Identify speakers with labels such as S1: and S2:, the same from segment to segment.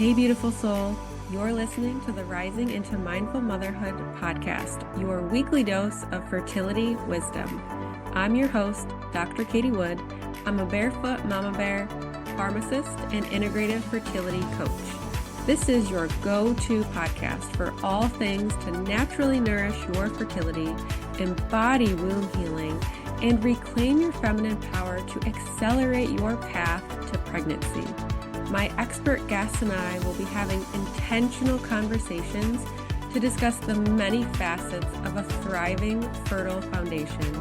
S1: Hey, beautiful soul. You're listening to the Rising into Mindful Motherhood podcast, your weekly dose of fertility wisdom. I'm your host, Dr. Katie Wood. I'm a barefoot mama bear, pharmacist, and integrative fertility coach. This is your go-to podcast for all things to naturally nourish your fertility, embody womb healing, and reclaim your feminine power to accelerate your path to pregnancy. My expert guests and I will be having intentional conversations to discuss the many facets of a thriving, fertile foundation,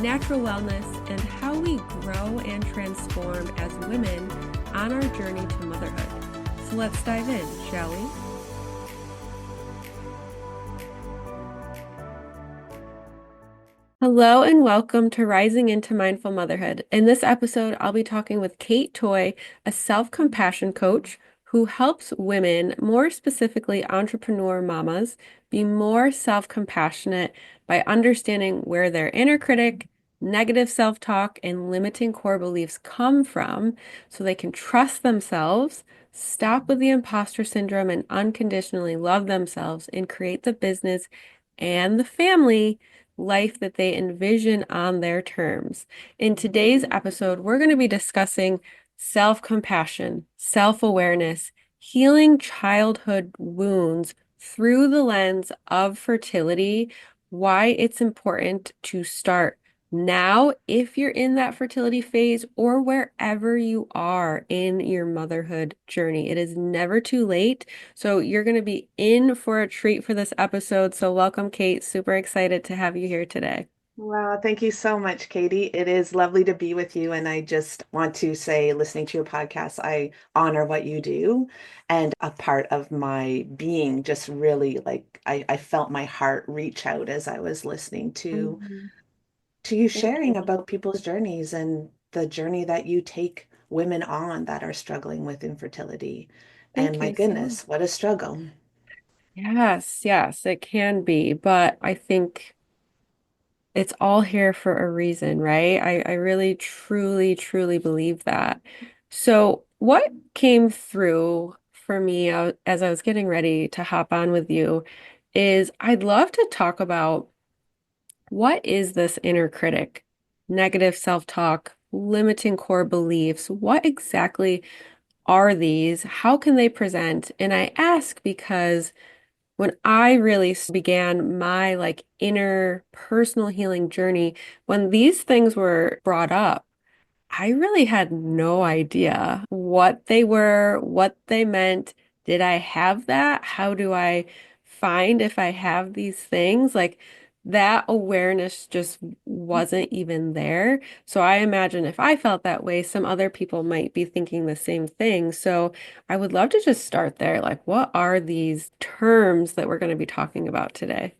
S1: natural wellness, and how we grow and transform as women on our journey to motherhood. So let's dive in, shall we? Hello and welcome to Rising into Mindful Motherhood. In this episode, I'll be talking with Kate Toye, a self-compassion coach who helps women, more specifically entrepreneur mamas, be more self-compassionate by understanding where their inner critic, negative self-talk, and limiting core beliefs come from so they can trust themselves, stop with the imposter syndrome, and unconditionally love themselves and create the business and the family life that they envision on their terms. In today's episode, we're going to be discussing self-compassion, self-awareness, healing childhood wounds through the lens of fertility, why it's important to start now if you're in that fertility phase or wherever you are in your motherhood journey. It is never too late. So you're going to be in for a treat for this episode. So welcome, Kate. Super excited to have you here today.
S2: Wow, thank you so much, Katie. It is lovely to be with you. And I just want to say, listening to your podcast, I honor what you do. And a part of my being just really I felt my heart reach out as I was listening
S1: Mhm.
S2: to you
S1: Thank
S2: sharing
S1: you.
S2: about people's journeys and the journey that you take women on that are struggling with infertility. And
S1: Thank
S2: my
S1: you so much.
S2: goodness, what a struggle.
S1: Yes, yes, it can be, but I think it's all here for a reason, right? I really, truly, truly believe that. So, what came through for me as I was getting ready to hop on with you is I'd love to talk about what is this inner critic, negative self-talk, limiting core beliefs? What exactly are these? How can they present? And I ask because when I really began my inner personal healing journey, when these things were brought up, I really had no idea what they were, what they meant. Did I have that? How do I find if I have these things? Like that awareness just wasn't even there. So I imagine if I felt that way, some other people might be thinking the same thing. So I would love to just start there. Like, what are these terms that we're going to be talking about today?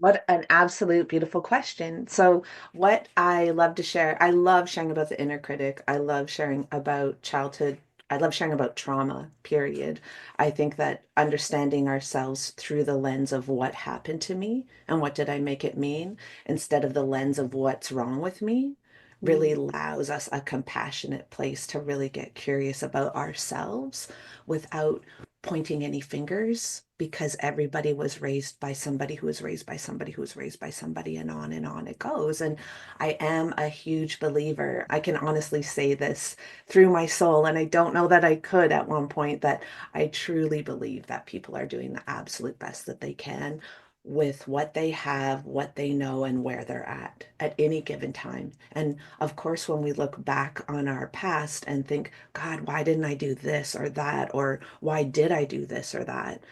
S2: What an absolute beautiful question. So, what I love to share, I love sharing about the inner critic. I love sharing about childhood. I love sharing about trauma, period. I think that understanding ourselves through the lens of what happened to me and what did I make it mean, instead of the lens of what's wrong with me, really
S1: Mm,
S2: allows us a compassionate place to really get curious about ourselves without pointing any fingers, because everybody was raised by somebody who was raised by somebody who was raised by somebody, and on it goes. And I am a huge believer. I can honestly say this through my soul, and I don't know that I could at one point, that I truly believe that people are doing the absolute best that they can with what they have, what they know, and where they're at any given time. And of course, when we look back on our past and think, God, why didn't I do this or that? Or why did I do this or that?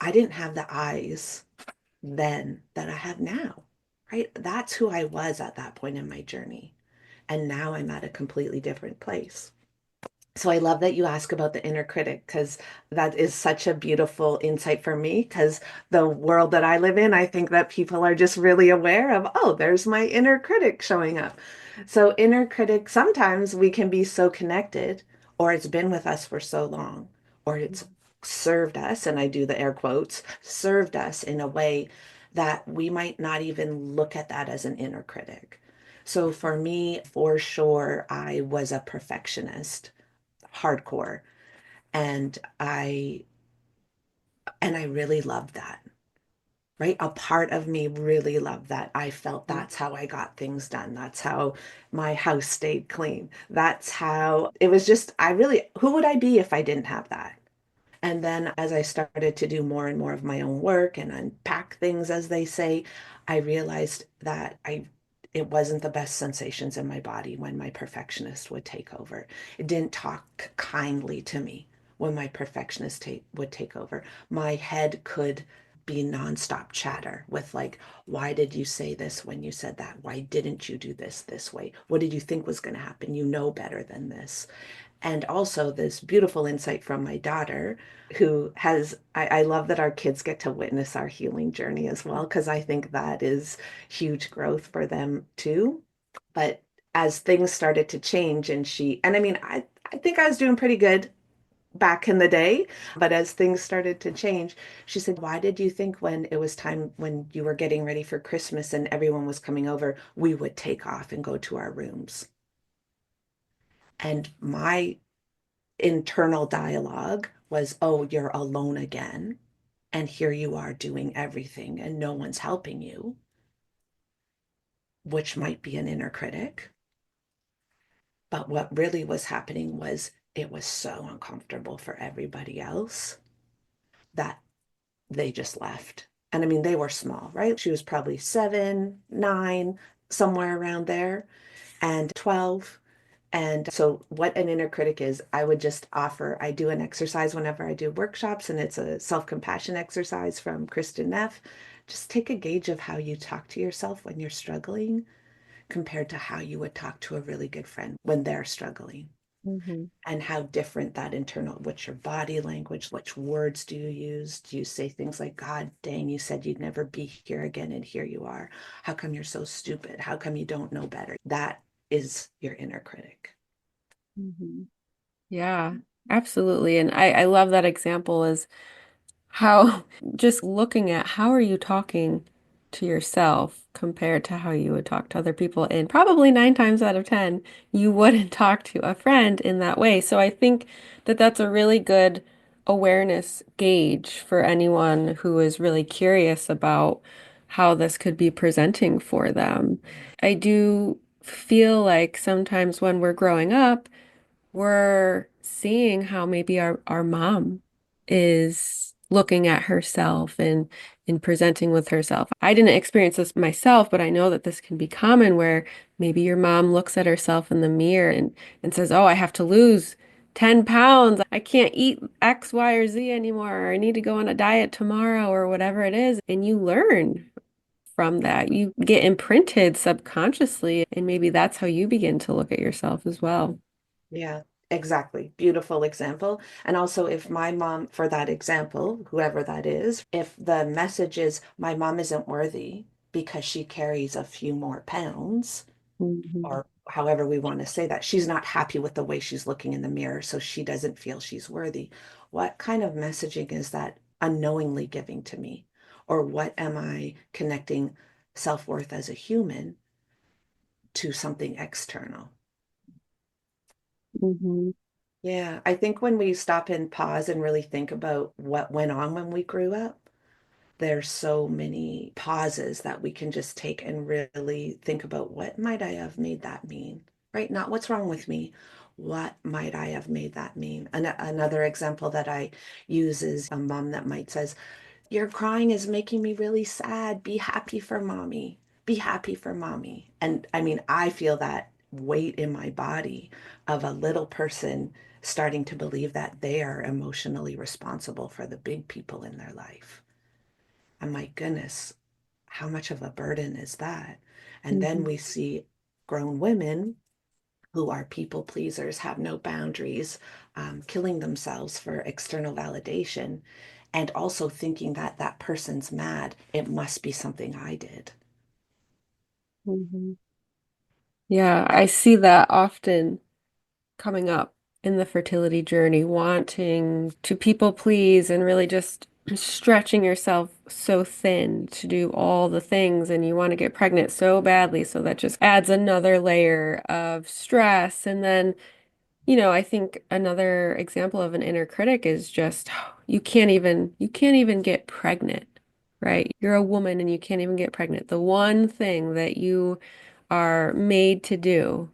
S2: I didn't have the eyes then that I have now, right? That's who I was at that point in my journey. And now I'm at a completely different place. So I love that you ask about the inner critic, because that is such a beautiful insight for me, because the world that I live in, I think that people are just really aware of, oh, there's my inner critic showing up. So inner critic, sometimes we can be so connected, or it's been with us for so long, or it's served us, and I do the air quotes, served us in a way that we might not even look at that as an inner critic. So for me, for sure, I was a perfectionist, hardcore. And I really loved that, right? A part of me really loved that. I felt that's how I got things done. That's how my house stayed clean. That's how it was just, I really, who would I be if I didn't have that? And then as I started to do more and more of my own work and unpack things, as they say, I realized that it wasn't the best sensations in my body when my perfectionist would take over. It didn't talk kindly to me when my would take over. My head could be nonstop chatter with like, why did you say this when you said that? Why didn't you do this way? What did you think was going to happen? You know better than this. And also this beautiful insight from my daughter, who has, I love that our kids get to witness our healing journey as well, because I think that is huge growth for them too. But as things started to change and I mean, I think I was doing pretty good back in the day, but as things started to change, she said, why did you think when it was time when you were getting ready for Christmas and everyone was coming over, we would take off and go to our rooms? And my internal dialogue was, oh, you're alone again. And here you are doing everything and no one's helping you, which might be an inner critic. But what really was happening was it was so uncomfortable for everybody else that they just left. And I mean, they were small, right? She was probably 7, 9, somewhere around there, and 12. And so, what an inner critic is, I would just offer, I do an exercise whenever I do workshops, and it's a self compassion exercise from Kristen Neff. Just take a gauge of how you talk to yourself when you're struggling compared to how you would talk to a really good friend when they're struggling,
S1: Mhm.
S2: and how different that internal, what's your body language, which words do you use? Do you say things like, God dang, you said you'd never be here again, and here you are. How come you're so stupid? How come you don't know better? That is your inner critic.
S1: Mhm. Yeah, absolutely. And I love that example is how just looking at how are you talking to yourself compared to how you would talk to other people. And probably 9 times out of 10, you wouldn't talk to a friend in that way. So I think that that's a really good awareness gauge for anyone who is really curious about how this could be presenting for them. I do feel like sometimes when we're growing up, we're seeing how maybe our mom is looking at herself and presenting with herself. I didn't experience this myself, but I know that this can be common where maybe your mom looks at herself in the mirror and says, "Oh, I have to lose 10 pounds. I can't eat X, Y, or Z anymore, or I need to go on a diet tomorrow," or whatever it is. And you learn from that. You get imprinted subconsciously, and maybe that's how you begin to look at yourself as well.
S2: Yeah, exactly. Beautiful example. And also, if my mom, for that example, whoever that is, if the message is my mom isn't worthy because she carries a few more pounds,
S1: Mhm.
S2: or however we want to say that, she's not happy with the way she's looking in the mirror, so she doesn't feel she's worthy. What kind of messaging is that unknowingly giving to me? Or what am I connecting self-worth as a human to something external?
S1: Mhm.
S2: Yeah, I think when we stop and pause and really think about what went on when we grew up, there's so many pauses that we can just take and really think about what might I have made that mean, right? Not what's wrong with me. What might I have made that mean? Another example that I use is a mom that might says, your crying is making me really sad. Be happy for mommy. Be happy for mommy. And I mean, I feel that weight in my body of a little person starting to believe that they are emotionally responsible for the big people in their life. And my goodness, how much of a burden is that? And then
S1: Mhm.
S2: we see grown women who are people pleasers, have no boundaries, killing themselves for external validation, and also thinking that that person's mad. It must be something I did.
S1: Mhm. Yeah, I see that often coming up in the fertility journey, wanting to people please and really just stretching yourself so thin to do all the things, and you want to get pregnant so badly. So that just adds another layer of stress. And then I think another example of an inner critic is just you can't even get pregnant, right? You're a woman and you can't even get pregnant. The one thing that you are made to do.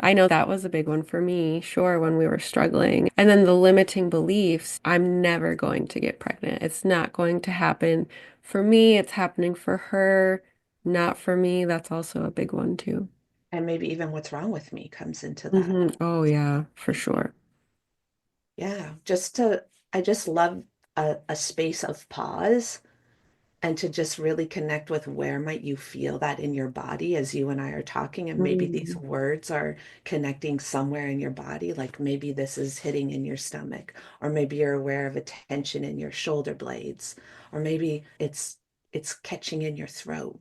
S1: I know that was a big one for me, sure, when we were struggling. And then the limiting beliefs, I'm never going to get pregnant. It's not going to happen for me. It's happening for her, not for me. That's also a big one too.
S2: And maybe even what's wrong with me comes into that.
S1: Oh yeah, for sure.
S2: Yeah, I just love a space of pause and to just really connect with where might you feel that in your body as you and I are talking. And maybe these
S1: Mm,
S2: words are connecting somewhere in your body, like maybe this is hitting in your stomach, or maybe you're aware of a tension in your shoulder blades, or maybe it's catching in your throat.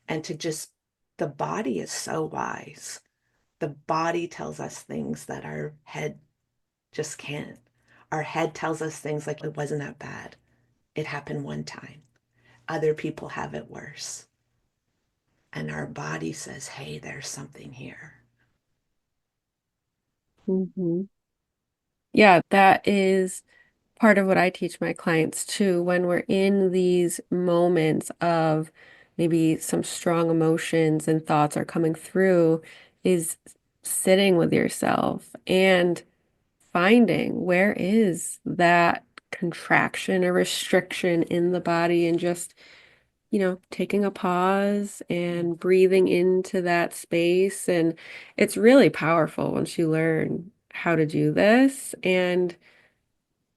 S2: And to just the body is so wise. The body tells us things that our head just can't. Our head tells us things like it wasn't that bad. It happened one time. Other people have it worse. And our body says, hey, there's something here.
S1: mhm. Yeah, that is part of what I teach my clients too. When we're in these moments of maybe some strong emotions and thoughts are coming through, is sitting with yourself and finding where is that contraction or restriction in the body and just, taking a pause and breathing into that space. And it's really powerful once you learn how to do this. And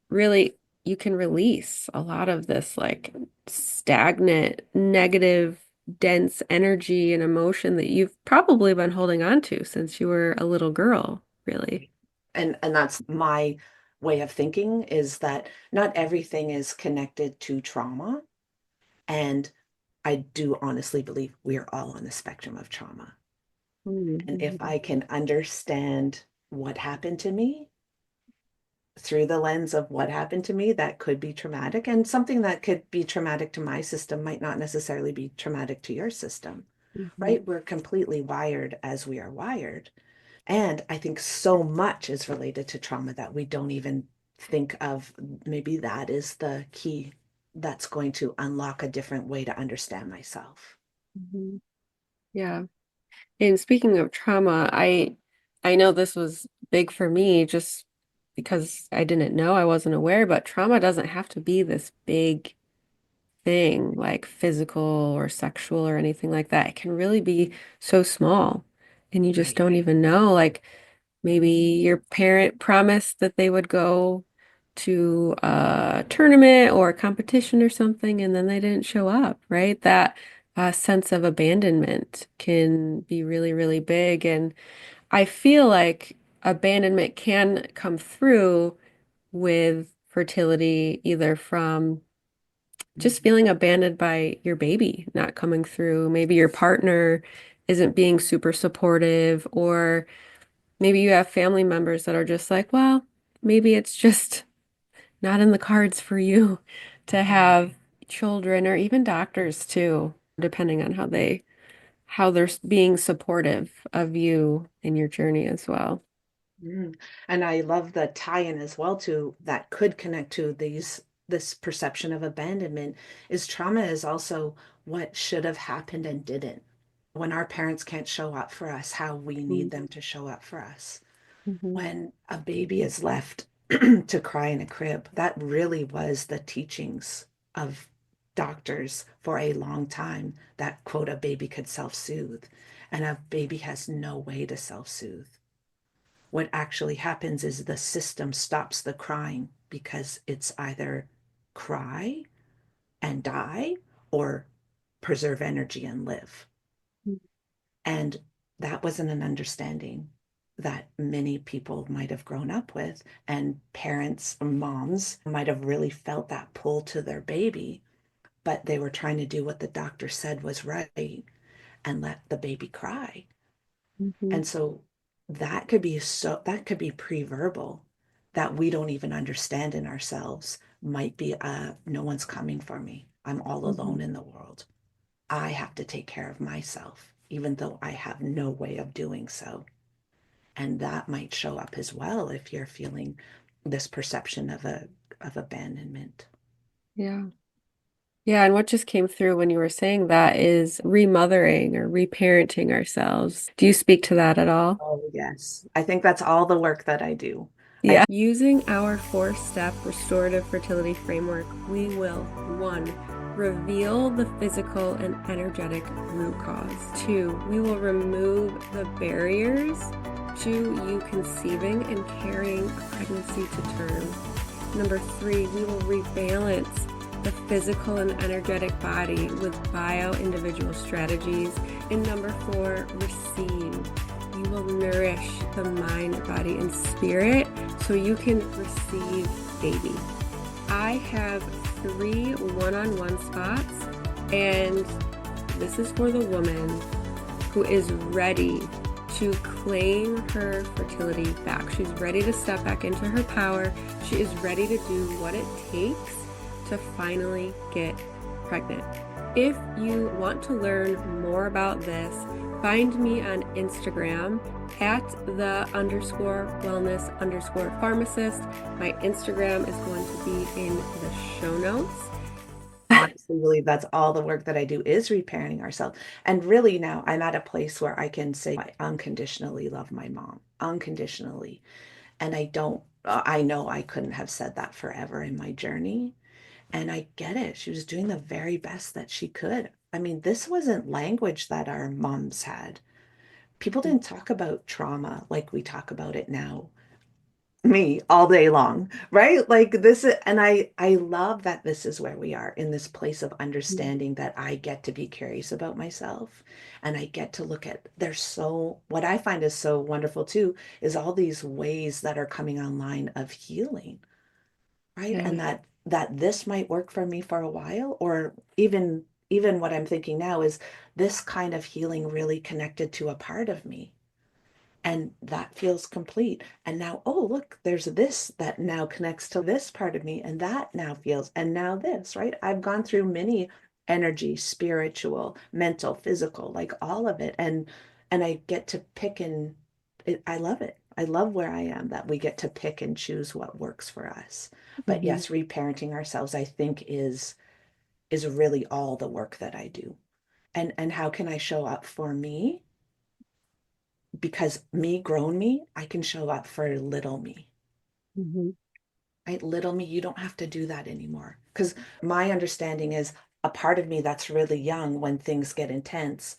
S1: really, you can release a lot of this like stagnant, negative, dense energy and emotion that you've probably been holding on to since you were a little girl, really.
S2: And that's my way of thinking is that not everything is connected to trauma. And I do honestly believe we are all on the spectrum of trauma. And if
S1: Mhm.
S2: I can understand what happened to me through the lens of what happened to me, that could be traumatic. And something that could be traumatic to my system might not necessarily be traumatic to your system,
S1: Mhm.
S2: right? We're completely wired as we are wired. And I think so much is related to trauma that we don't even think of. Maybe that is the key that's going to unlock a different way to understand myself.
S1: Mhm. Yeah. And speaking of trauma, I know this was big for me just because I didn't know, I wasn't aware, but trauma doesn't have to be this big thing like physical or sexual or anything like that. It can really be so small and you just
S2: Right.
S1: don't even know. Like maybe your parent promised that they would go to a tournament or a competition or something, and then they didn't show up, right? That sense of abandonment can be really, really big. And I feel like abandonment can come through with fertility, either from just feeling abandoned by your baby not coming through. Maybe your partner isn't being super supportive, or maybe you have family members that are just like, well, maybe it's just not in the cards for you to have children, or even doctors too, depending on how they're being supportive of you in your journey as well.
S2: Mm. And I love the tie-in as well to that could connect to this perception of abandonment is trauma is also what should have happened and didn't. When our parents can't show up for us, how we need them to show up for us.
S1: Mhm.
S2: When a baby is left to cry in a crib, that really was the teachings of doctors for a long time that quote a baby could self-soothe, and a baby has no way to self-soothe. What actually happens is the system stops the crying because it's either cry and die or preserve energy and live. And that wasn't an understanding that many people might have grown up with. And parents, moms might have really felt that pull to their baby, but they were trying to do what the doctor said was right and let the baby cry.
S1: Mhm.
S2: And so that could be pre-verbal that we don't even understand in ourselves. Might be no one's coming for me. I'm all alone
S1: Mhm.
S2: in the world. I have to take care of myself, even though I have no way of doing so. And that might show up as well if you're feeling this perception of abandonment.
S1: Yeah. Yeah, and what just came through when you were saying that is remothering or reparenting ourselves. Do you speak to that at all?
S2: Oh, yes. I think that's all the work that I do.
S1: Yeah. Using our four-step restorative fertility framework, we will, one, reveal the physical and energetic root cause. Two, we will remove the barriers to you conceiving and carrying a pregnancy to term. Number three, we will rebalance the physical and energetic body with bio-individual strategies. And number four, receive. You will nourish the mind, body, and spirit so you can receive baby. I have 3 one-on-one spots, and this is for the woman who is ready to claim her fertility back. She's ready to step back into her power. She is ready to do what it takes to finally get pregnant. If you want to learn more about this, find me on Instagram at @the_wellness_pharmacist. My Instagram is going to be in the show notes.
S2: Honestly believe that's all the work that I do is reparenting ourselves. And really now I'm at a place where I can say I unconditionally love my mom, unconditionally. And I don't, I know I couldn't have said that forever in my journey. And I get it. She was doing the very best that she could. I mean, this wasn't language that our moms had. People didn't talk about trauma like we talk about it now, me all day long, right? Like this is, and I love that this is where we are in this place of understanding that I get to be curious about myself and I get to look at there's so what I find is so wonderful too is all these ways that are coming online of healing, right?
S1: Yeah.
S2: And that this might work for me for a while, or even what I'm thinking now is this kind of healing really connected to a part of me and that feels complete. And now, oh, look, there's this that now connects to this part of me, and that now feels, and now this, right? I've gone through many energy, spiritual, mental, physical, like all of it. And I get to pick and I love it. I love where I am that we get to pick and choose what works for us. But
S1: Mhm.
S2: yes, reparenting ourselves, I think, is really all the work that I do. And how can I show up for me? Because me, grown me, I can show up for little me.
S1: Mhm.
S2: Right? Little me, you don't have to do that anymore. Because my understanding is a part of me that's really young when things get intense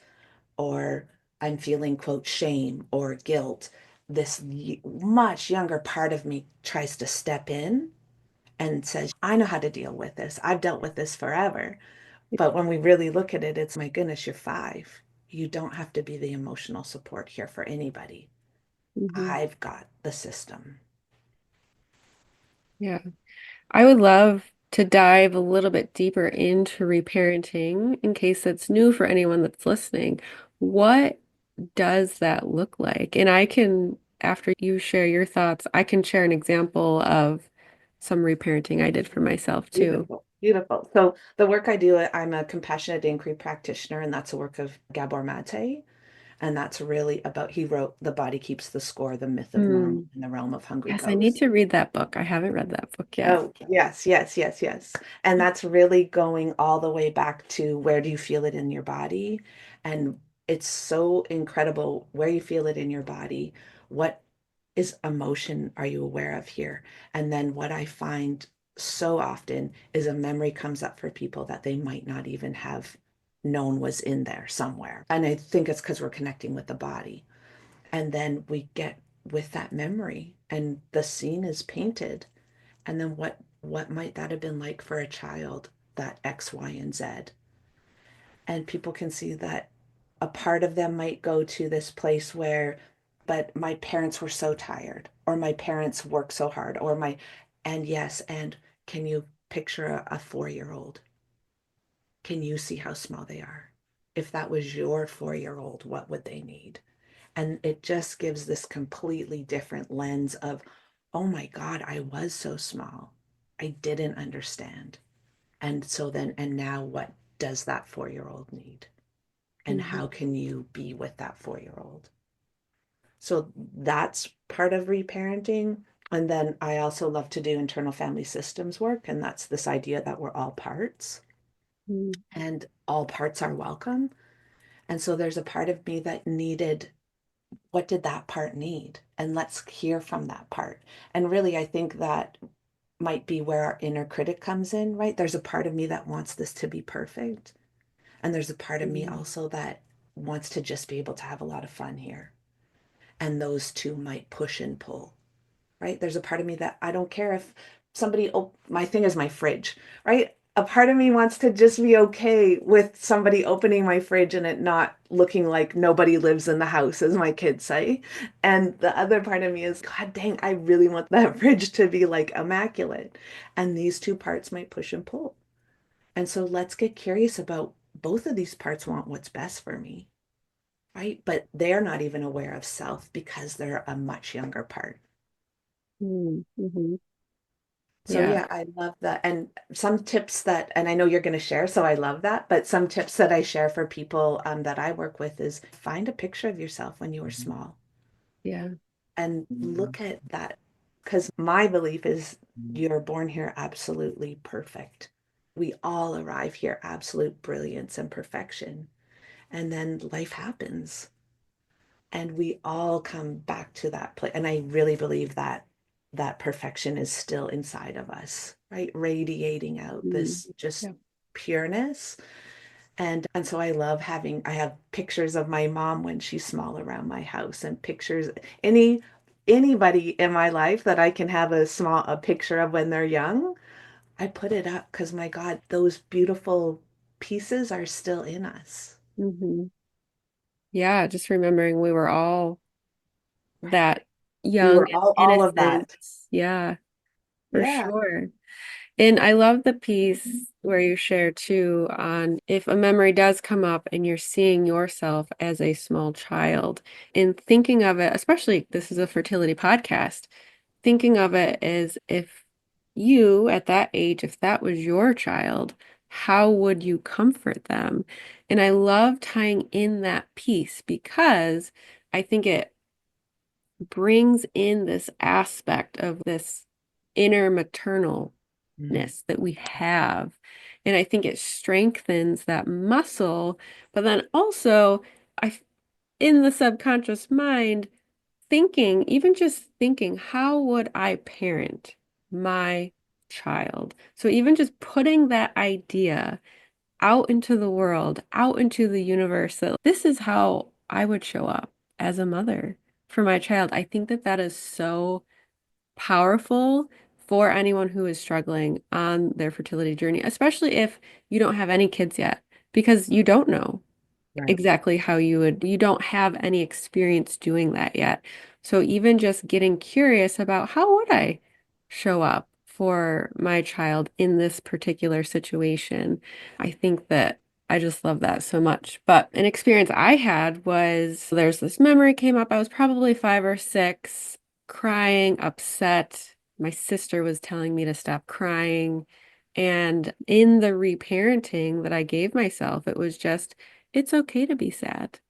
S2: or I'm feeling, quote, shame or guilt. This much younger part of me tries to step in and says, I know how to deal with this. I've dealt with this forever. But when we really look at it, it's my goodness, you're 5. You don't have to be the emotional support here for anybody.
S1: Mhm.
S2: I've got the system.
S1: Yeah. I would love to dive a little bit deeper into reparenting in case it's new for anyone that's listening. What does that look like? And I can, after you share your thoughts, I can share an example of some reparenting I did for myself too.
S2: Beautiful, beautiful. So the work I do, I'm a compassionate inquiry practitioner, and that's a work of Gabor Mate. And that's really about, he wrote The Body Keeps the Score, the myth of normal
S1: Mm.
S2: in the realm of hungry
S1: Yes, I need
S2: ghosts.
S1: to read that book. I haven't read that book yet.
S2: Oh, yes, yes, yes, yes. And that's really going all the way back to where do you feel it in your body? And it's so incredible where you feel it in your body. What is emotion are you aware of here? And then what I find so often is a memory comes up for people that they might not even have known was in there somewhere. And I think it's because we're connecting with the body. And then we get with that memory and the scene is painted and then what might that have been like for a child, that X, Y, and Z? And people can see that a part of them might go to this place where, but my parents were so tired, or my parents worked so hard, or my, and yes, and can you picture a 4-year-old? Can you see how small they are? If that was your 4-year-old, what would they need? And it just gives this completely different lens of, oh my God, I was so small. I didn't understand. And so then, and now what does that 4-year-old need? And
S1: Mhm.
S2: how can you be with that 4-year-old? So that's part of reparenting. And then I also love to do internal family systems work. And that's this idea that we're all parts
S1: Mm,
S2: and all parts are welcome. And so there's a part of me that needed, what did that part need? And let's hear from that part. And really, I think that might be where our inner critic comes in, right? There's a part of me that wants this to be perfect. And there's a part of me
S1: mm,
S2: also that wants to just be able to have a lot of fun here. And those two might push and pull, right? There's a part of me that I don't care if somebody, oh, my thing is my fridge, right? A part of me wants to just be okay with somebody opening my fridge and it not looking like nobody lives in the house, as my kids say. And the other part of me is, God dang, I really want that fridge to be like immaculate. And these two parts might push and pull. And so let's get curious about both of these parts want what's best for me, right? But they're not even aware of self because they're a much younger part.
S1: mhm.
S2: So
S1: Yeah.
S2: yeah, I love that. And some tips that, and I know you're going to share, so I love that, but some tips that I share for people that I work with is find a picture of yourself when you were small
S1: Yeah.
S2: and look at that. Because my belief is you're born here absolutely perfect. We all arrive here absolute brilliance and perfection. And then life happens and we all come back to that place. And I really believe that that perfection is still inside of us, right? Radiating out
S1: Mm,
S2: this just
S1: yeah.
S2: pureness. And so I love having, I have pictures of my mom when she's small around my house and pictures, any anybody in my life that I can have a picture of when they're young, I put it up because my God, those beautiful pieces are still in us.
S1: Hmm. Yeah, just remembering we were all
S2: Right.
S1: that
S2: We
S1: young
S2: were
S1: and
S2: all of
S1: innocent.
S2: that.
S1: Yeah, for
S2: Yeah.
S1: sure. And I love the piece where you share too on if a memory does come up and you're seeing yourself as a small child and thinking of it, especially this is a fertility podcast, thinking of it as if you at that age, if that was your child, how would you comfort them? And I love tying in that piece because I think it brings in this aspect of this inner maternalness
S2: Mm.
S1: that we have. And I think it strengthens that muscle, but then also I in the subconscious mind thinking, even just thinking, how would I parent my child? So even just putting that idea out into the world, out into the universe, that this is how I would show up as a mother for my child. I think that that is so powerful for anyone who is struggling on their fertility journey, especially if you don't have any kids yet, because you don't know
S2: Right.
S1: exactly how you don't have any experience doing that yet. So even just getting curious about how would I show up for my child in this particular situation, I think that I just love that so much. But an experience I had was there's this memory came up. I was probably 5 or 6, crying, upset. My sister was telling me to stop crying. And in the reparenting that I gave myself, it was just it's okay to be sad.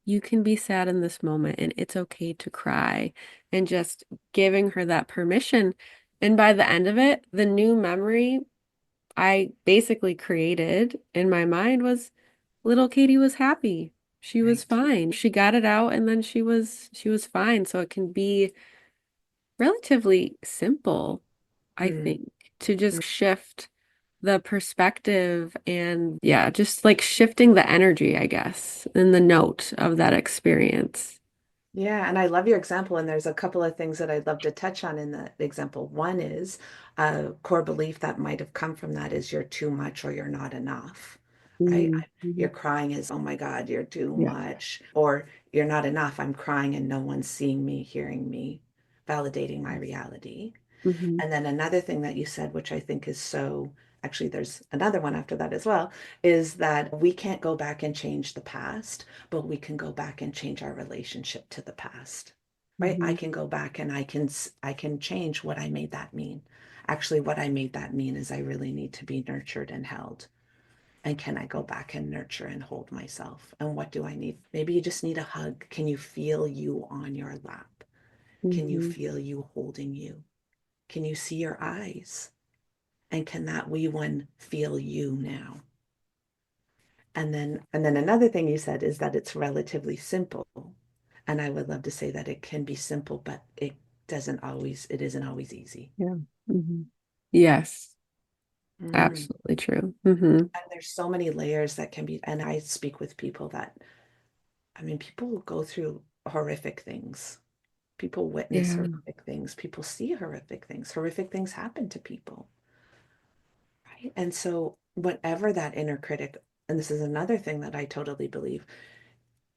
S1: You can be sad in this moment and it's okay to cry and just giving her that permission. And by the end of it, the new memory I basically created in my mind was little Katie was happy. She was
S2: Right.
S1: fine. She got it out and then she was fine. So it can be relatively simple, I
S2: Mm.
S1: think, to just shift the perspective and yeah, just like shifting the energy, I guess, and the note of that experience.
S2: Yeah, and I love your example. And there's a couple of things that I'd love to touch on in the example. One is a core belief that might have come from that is you're too much or you're not enough, right?
S1: Mm,
S2: Your
S1: mhm.
S2: crying is, oh my God, you're too
S1: Yeah.
S2: much, or you're not enough. I'm crying and no one's seeing me, hearing me, validating my reality.
S1: Hmm.
S2: And then another thing that you said, which I think is so, actually, there's another one after that as well, is that we can't go back and change the past, but we can go back and change our relationship to the past. Right? I
S1: Hmm.
S2: can go back and I can change what I made that mean. Actually, what I made that mean is I really need to be nurtured and held. And can I go back and nurture and hold myself? And what do I need? Maybe you just need a hug. Can you feel you on your lap? Can you
S1: Hmm.
S2: feel you holding you? Can you see your eyes? And can that wee one feel you now? And then another thing you said is that it's relatively simple. And I would love to say that it can be simple, but it isn't always easy.
S1: Yeah. Hmm. Yes,
S2: Mm.
S1: absolutely true. Hmm.
S2: And there's so many layers that can be, and I speak with people that, I mean, people go through horrific things. People witness
S1: Yeah.
S2: horrific things. People see horrific things. Horrific things happen to people, right? And so, whatever that inner critic, and this is another thing that I totally believe,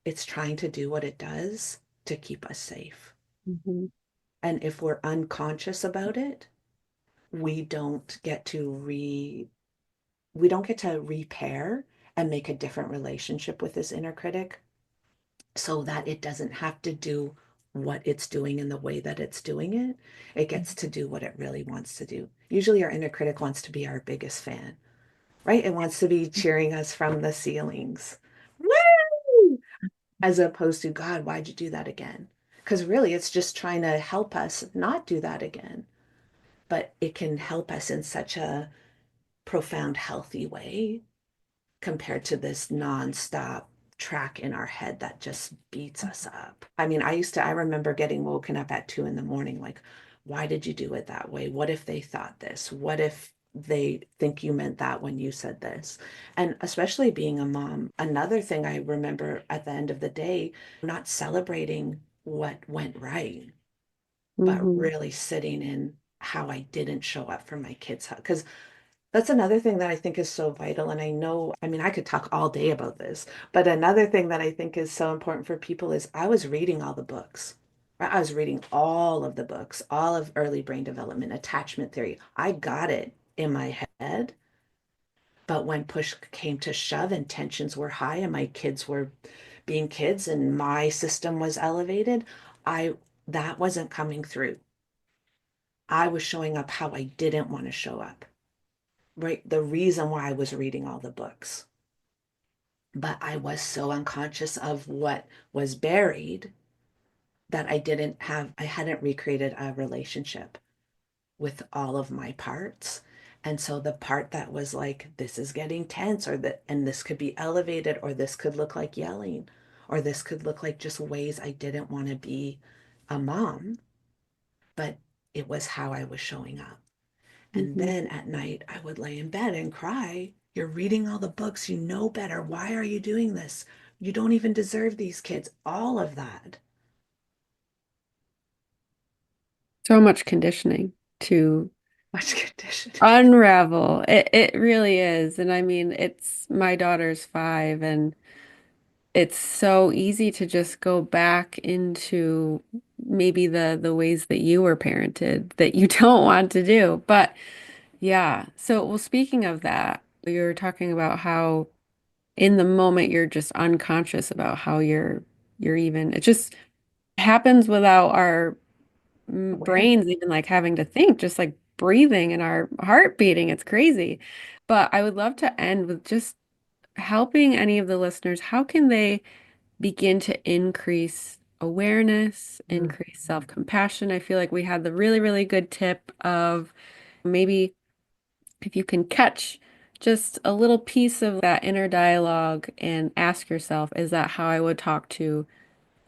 S2: it's trying to do what it does to keep us safe.
S1: Hmm.
S2: And if we're unconscious about it, we don't get to we don't get to repair and make a different relationship with this inner critic so that it doesn't have to do what it's doing in the way that it's doing it. It gets to do what it really wants to do. Usually, our inner critic wants to be our biggest fan, right? It wants to be cheering us from the ceilings. Woo! As opposed to, God, why'd you do that again? Because really, it's just trying to help us not do that again. But it can help us in such a profound, healthy way compared to this nonstop track in our head that just beats us up. I mean, I remember getting woken up at 2 in the morning, like, why did you do it that way? What if they thought this? What if they think you meant that when you said this? And especially being a mom, another thing I remember at the end of the day, not celebrating what went right, but
S1: Hmm.
S2: really sitting in how I didn't show up for my kids. Because that's another thing that I think is so vital. And I know, I mean, I could talk all day about this, but another thing that I think is so important for people is I was reading all the books. Right? I was reading all of the books, all of early brain development, attachment theory. I got it in my head. But when push came to shove and tensions were high and my kids were being kids and my system was elevated, I that wasn't coming through. I was showing up how I didn't want to show up, right? The reason why I was reading all the books. But I was so unconscious of what was buried that I hadn't recreated a relationship with all of my parts. And so the part that was like, this is getting tense, and this could be elevated, or this could look like yelling, or this could look like just ways I didn't want to be a mom, but it was how I was showing up. And
S1: Hmm.
S2: then at night, I would lay in bed and cry. You're reading all the books. You know better. Why are you doing this? You don't even deserve these kids. All of that.
S1: So much conditioning to
S2: Much conditioning.
S1: unravel. It really is. And I mean, it's my daughter's 5, and it's so easy to just go back into maybe the ways that you were parented that you don't want to do. But yeah. So, well, speaking of that, you were talking about how in the moment you're just unconscious about how you're even, it just happens without our brains
S2: Awareness.
S1: even like having to think, just like breathing and our heart beating. It's crazy. But I would love to end with just helping any of the listeners. How can they begin to increase awareness,
S2: Mm.
S1: increase self-compassion? I feel like we had the really, really good tip of maybe if you can catch just a little piece of that inner dialogue and ask yourself, is that how I would talk to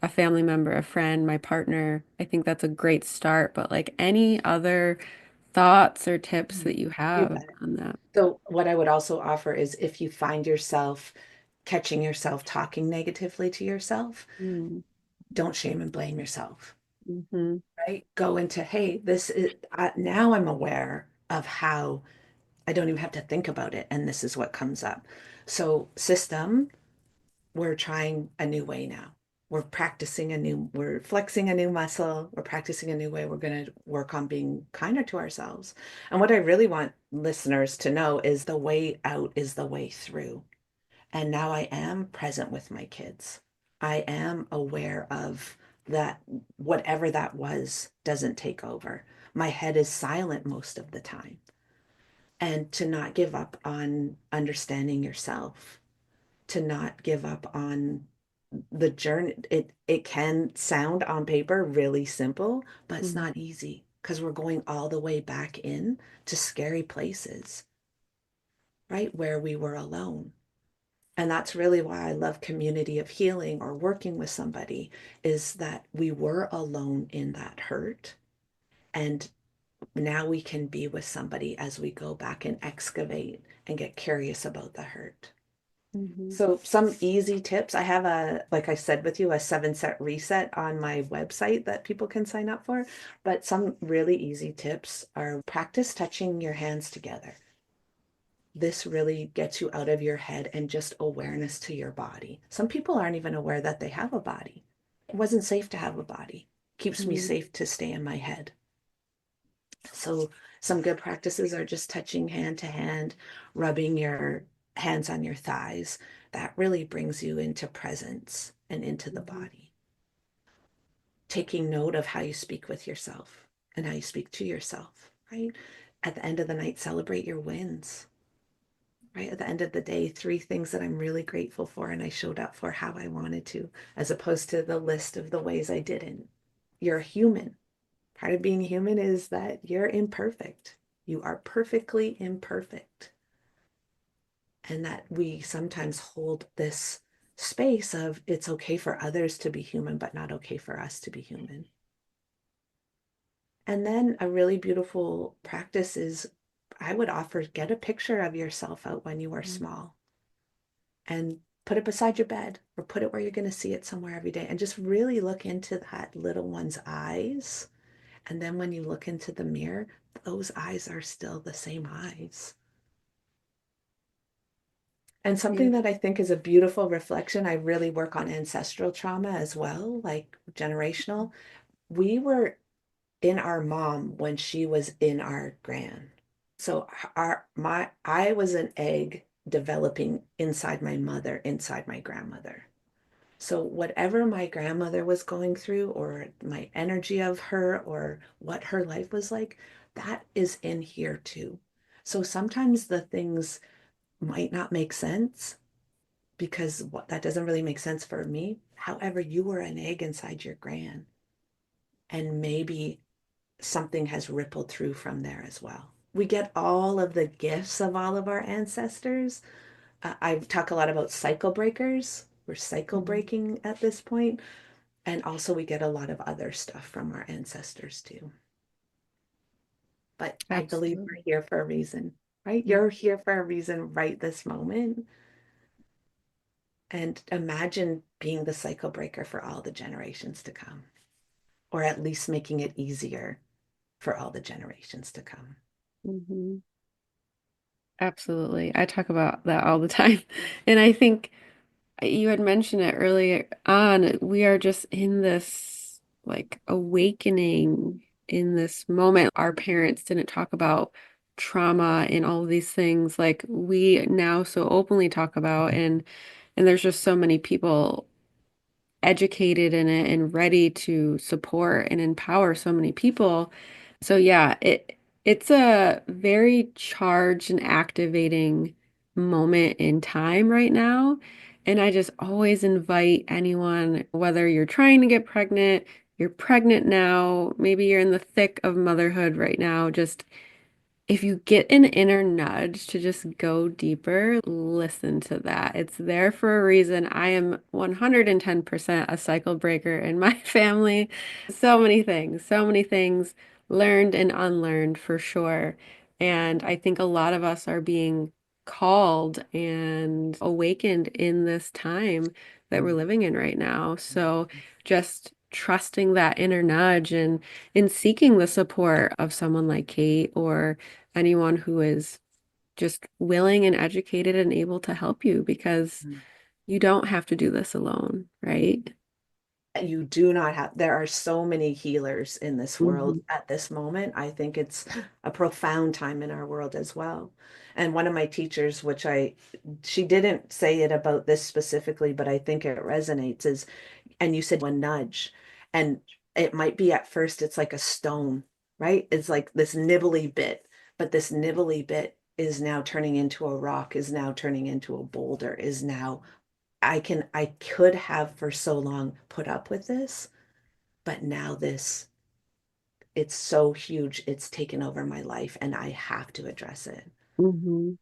S1: a family member, a friend, my partner? I think that's a great start. But like any other thoughts or tips that you
S2: You
S1: have
S2: bet.
S1: on that?
S2: So, what I would also offer is if you find yourself catching yourself talking negatively to yourself,
S1: Mm.
S2: don't shame and blame yourself,
S1: Hmm.
S2: right? Go into, hey, this is, now I'm aware of how I don't even have to think about it. And this is what comes up. So, system, we're trying a new way now. We're flexing a new muscle. We're practicing a new way. We're going to work on being kinder to ourselves. And what I really want listeners to know is the way out is the way through. And now I am present with my kids. I am aware of that, whatever that was doesn't take over. My head is silent most of the time. and to not give up on understanding yourself, to not give up on the journey. It can sound on paper really simple, but it's
S1: Mhm.
S2: not easy because we're going all the way back in to scary places, right? Where we were alone. And that's really why I love community of healing or working with somebody, is that we were alone in that hurt. And now we can be with somebody as we go back and excavate and get curious about the hurt.
S1: Mhm.
S2: So some easy tips. I have like I said with you, a 7-set reset on my website that people can sign up for. But some really easy tips are: practice touching your hands together. This really gets you out of your head and just awareness to your body. Some people aren't even aware that they have a body. It wasn't safe to have a body. Keeps me
S1: Mhm.
S2: safe to stay in my head. So some good practices are just touching hand to hand, rubbing your hands on your thighs. That really brings you into presence and into the
S1: Mhm.
S2: body. Taking note of how you speak with yourself and how you speak to yourself, right? At the end of the night, celebrate your wins, right? At the end of the day, 3 things that I'm really grateful for and I showed up for how I wanted to, as opposed to the list of the ways I didn't. You're a human. Part of being human is that you're imperfect. You are perfectly imperfect. And that we sometimes hold this space of it's okay for others to be human, but not okay for us to be human. And then a really beautiful practice is, I would offer, get a picture of yourself out when you were
S1: Mhm.
S2: small and put it beside your bed or put it where you're going to see it somewhere every day and just really look into that little one's eyes. And then when you look into the mirror, those eyes are still the same eyes. And
S1: That's
S2: something that
S1: beautiful.
S2: I think is a beautiful reflection, I really work on ancestral trauma as well, like generational. We were in our mom when she was in our gran. So I was an egg developing inside my mother, inside my grandmother. So whatever my grandmother was going through, or my energy of her, or what her life was like, that is in here too. So sometimes the things might not make sense because what that doesn't really make sense for me. However, you were an egg inside your gran, and maybe something has rippled through from there as well. We get all of the gifts of all of our ancestors. I talk a lot about cycle breakers. We're cycle
S1: Mhm.
S2: breaking at this point. And also, we get a lot of other stuff from our ancestors too. But I believe we're
S1: Absolutely.
S2: here for a reason, right?
S1: Mhm.
S2: You're here for a reason right this moment. And imagine being the cycle breaker for all the generations to come, or at least making it easier for all the generations to come.
S1: Mhm. Absolutely. I talk about that all the time. And I think you had mentioned it earlier on. We are just in this like awakening in this moment. Our parents didn't talk about trauma and all of these things like we now so openly talk about, and there's just so many people educated in it and ready to support and empower so many people. So yeah, it's a very charged and activating moment in time right now. And I just always invite anyone, whether you're trying to get pregnant, you're pregnant now, maybe you're in the thick of motherhood right now, just if you get an inner nudge to just go deeper, listen to that. It's there for a reason. I am 110% a cycle breaker in my family. So many things learned and unlearned for sure. And I think a lot of us are being called and awakened in this time that we're living in right now. So just trusting that inner nudge and in seeking the support of someone like Kate or anyone who is just willing and educated and able to help you because you don't have to do this alone, right?
S2: You do not have, there are so many healers in this world
S1: Hmm.
S2: at this moment. I think it's a profound time in our world as well. And one of my teachers, she didn't say it about this specifically, but I think it resonates, is, and you said one nudge, and it might be at first, it's like a stone, right? It's like this nibbly bit, but this nibbly bit is now turning into a rock, is now turning into a boulder, is now I could have for so long put up with this, but now this it's so huge, it's taken over my life and I have to address it.
S1: Mm-hmm. Yeah.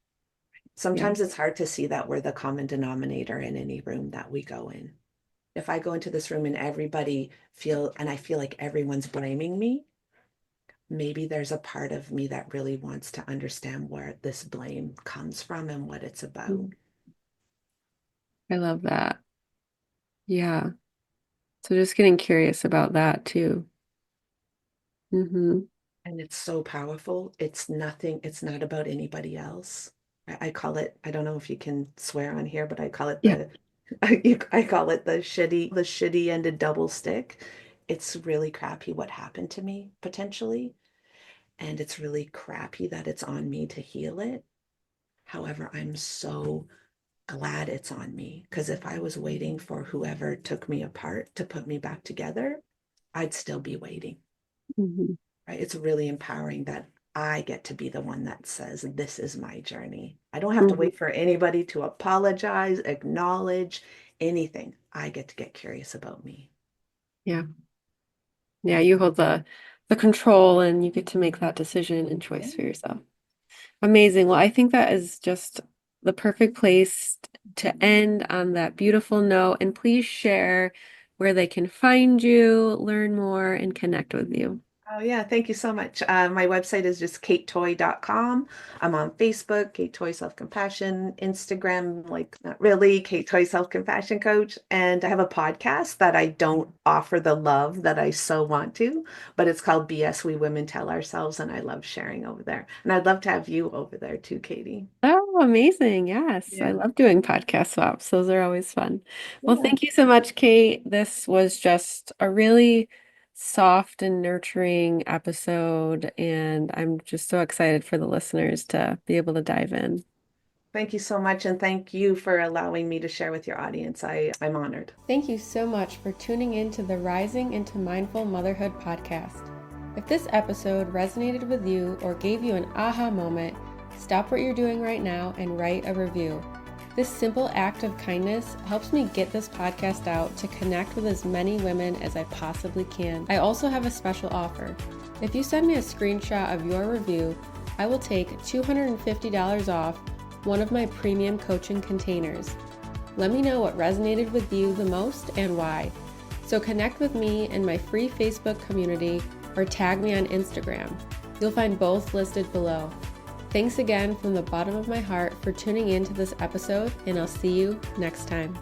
S2: Sometimes it's hard to see that we're the common denominator in any room that we go in. If I go into this room and I feel like everyone's blaming me, maybe there's a part of me that really wants to understand where this blame comes from and what it's about.
S1: I love that. Yeah. So just getting curious about that too. Mm-hmm.
S2: And it's so powerful. It's nothing, it's not about anybody else. I call it, I don't know if you can swear on here, but I call it
S1: Yeah.
S2: I call it the shitty ended double stick. It's really crappy what happened to me potentially. And it's really crappy that it's on me to heal it. However, I'm so glad it's on me because if I was waiting for whoever took me apart to put me back together, I'd still be waiting.
S1: Mm-hmm.
S2: Right? It's really empowering that I get to be the one that says, this is my journey. I don't have to
S1: Mm-hmm.
S2: wait for anybody to apologize, acknowledge anything. I get to get curious about me.
S1: Yeah. Yeah, you hold the control and you get to make that decision and choice for
S2: Yeah.
S1: yourself. Amazing. Well, I think that is just the perfect place to end on that beautiful note. And please share where they can find you, learn more, and connect with you.
S2: Oh, yeah. Thank you so much. My website is just katetoye.com. I'm on Facebook, Kate Toye Self Compassion, Instagram, like not really, Kate Toye Self Compassion Coach. And I have a podcast that I don't offer the love that I so want to, but it's called BS We Women Tell Ourselves. And I love sharing over there. And I'd love to have you over there too, Katie.
S1: Oh, amazing. Yes. I
S2: Yeah.
S1: love doing podcast swaps. Those are always fun. Well,
S2: Yeah.
S1: thank you so much, Kate. This was just a really soft and nurturing episode, and I'm just so excited for the listeners to be able to dive in.
S2: Thank you so much. And thank you for allowing me to share with your audience. I'm honored.
S1: Thank you so much for tuning in to the Rising into Mindful Motherhood podcast. If this episode resonated with you or gave you an aha moment, stop what you're doing right now and write a review. This simple act of kindness helps me get this podcast out to connect with as many women as I possibly can. I also have a special offer. If you send me a screenshot of your review, I will take $250 off one of my premium coaching containers. Let me know what resonated with you the most and why. So connect with me in my free Facebook community or tag me on Instagram. You'll find both listed below. Thanks again from the bottom of my heart for tuning in to this episode, and I'll see you next time.